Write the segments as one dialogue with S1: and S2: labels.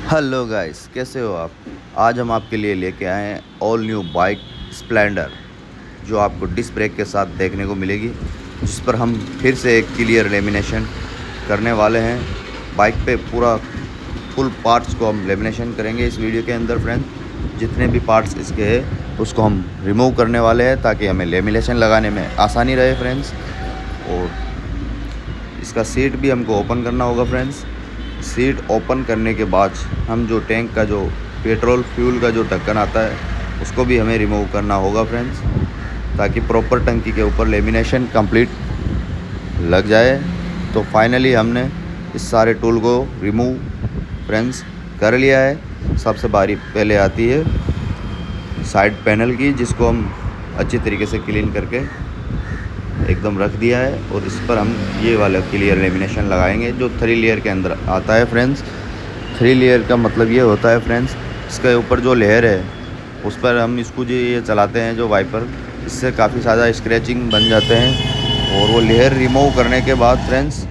S1: Hello guys, कैसे हो आप। आज हम आपके लिए लेके आए हैं ऑल न्यू बाइक स्प्लेंडर, जो आपको डिस्क ब्रेक के साथ देखने को मिलेगी, जिस पर हम फिर से एक क्लियर लेमिनेशन करने वाले हैं। बाइक पे पूरा फुल पार्ट्स को हम लेमिनेशन करेंगे इस वीडियो के अंदर फ्रेंड्स। जितने भी पार्ट्स इसके हैं उसको हम रिमूव करने वाले हैं ताकि हमें लेमिनेशन लगाने में आसानी रहे फ्रेंड्स। और इसका सीट भी हमको ओपन करना होगा फ्रेंड्स। सीट ओपन करने के बाद हम जो टैंक का जो पेट्रोल फ्यूल का जो ढक्कन आता है उसको भी हमें रिमूव करना होगा फ्रेंड्स, ताकि प्रॉपर टंकी के ऊपर लेमिनेशन कंप्लीट लग जाए। तो फाइनली हमने इस सारे टूल को रिमूव फ्रेंड्स कर लिया है। सबसे बारी पहले आती है साइड पैनल की, जिसको हम अच्छी तरीके से क्लीन करके एकदम रख दिया है। और इस पर हम ये वाला क्लियर लेमिनेशन लगाएंगे जो 3 लेयर के अंदर आता है फ्रेंड्स। 3 लेयर का मतलब ये होता है फ्रेंड्स, इसके ऊपर जो लेयर है उस पर हम इसको जो ये चलाते हैं जो वाइपर, इससे काफ़ी ज़्यादा स्क्रैचिंग बन जाते हैं। और वो लेयर रिमूव करने के बाद फ्रेंड्स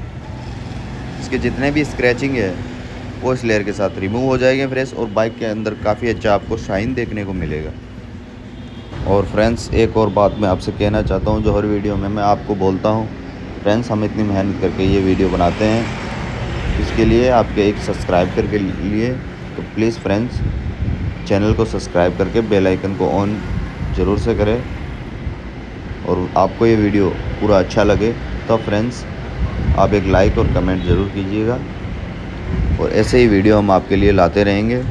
S1: इसके जितने भी स्क्रैचिंग है वो इस लेयर के साथ रिमूव हो जाएंगे फ्रेंड्स, और बाइक के अंदर काफ़ी अच्छा आपको शाइन देखने को मिलेगा। और फ्रेंड्स एक और बात मैं आपसे कहना चाहता हूँ, जो हर वीडियो में मैं आपको बोलता हूँ फ्रेंड्स, हम इतनी मेहनत करके ये वीडियो बनाते हैं, इसके लिए आपके एक सब्सक्राइब करके लिए। तो प्लीज़ फ्रेंड्स चैनल को सब्सक्राइब करके बेल आइकन को ऑन ज़रूर से करें। और आपको ये वीडियो पूरा अच्छा लगे तो फ्रेंड्स आप एक लाइक और कमेंट ज़रूर कीजिएगा, और ऐसे ही वीडियो हम आपके लिए लाते रहेंगे।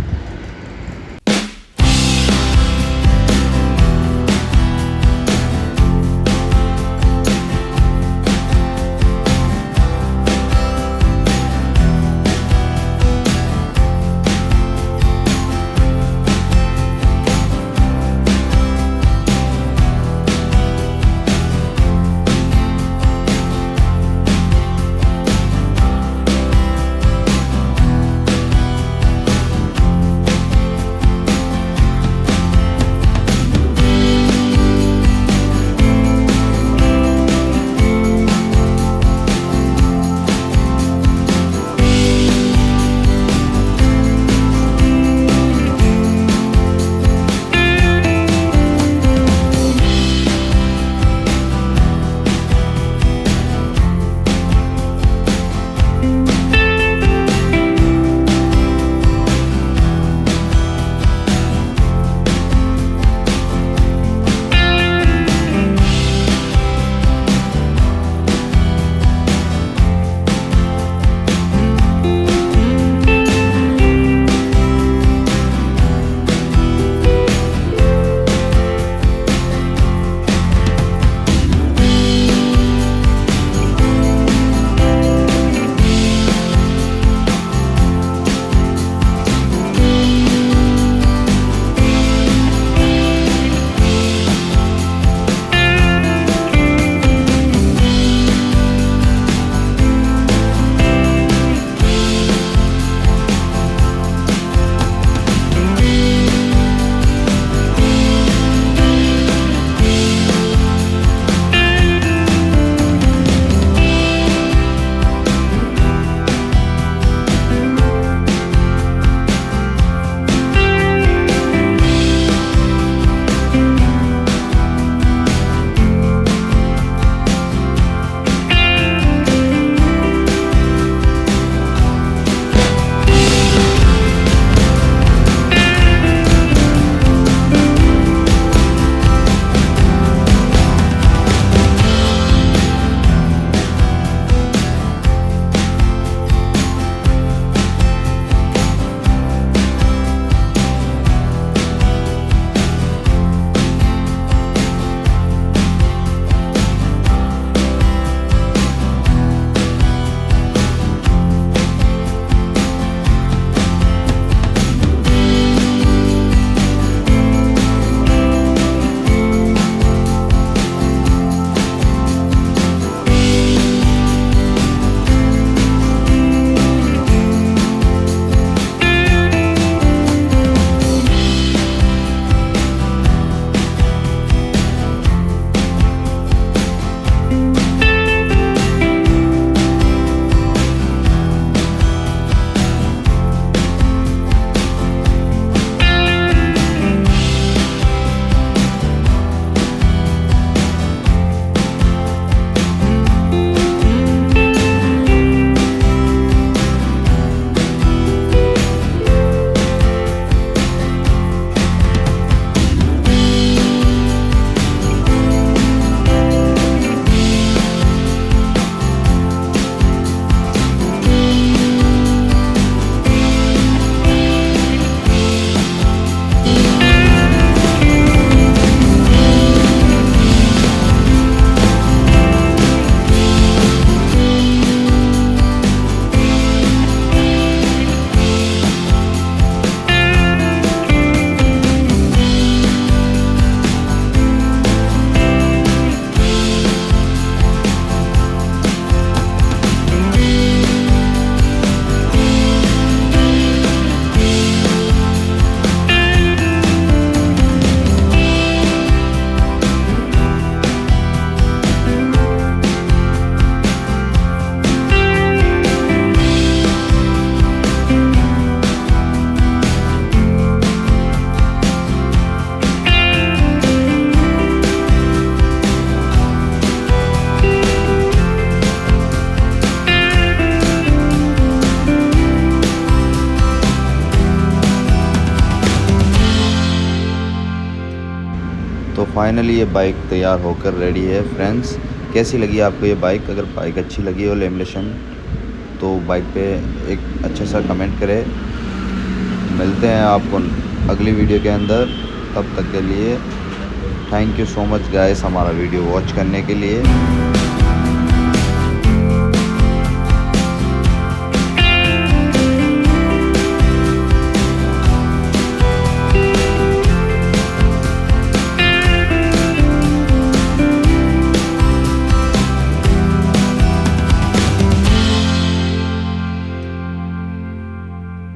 S1: तो फाइनली ये बाइक तैयार होकर रेडी है फ्रेंड्स। कैसी लगी आपको ये बाइक? अगर बाइक अच्छी लगी हो लेमिनेशन तो बाइक पे एक अच्छा सा कमेंट करें। मिलते हैं आपको अगली वीडियो के अंदर, तब तक के लिए thank you so much guys हमारा वीडियो वॉच करने के लिए।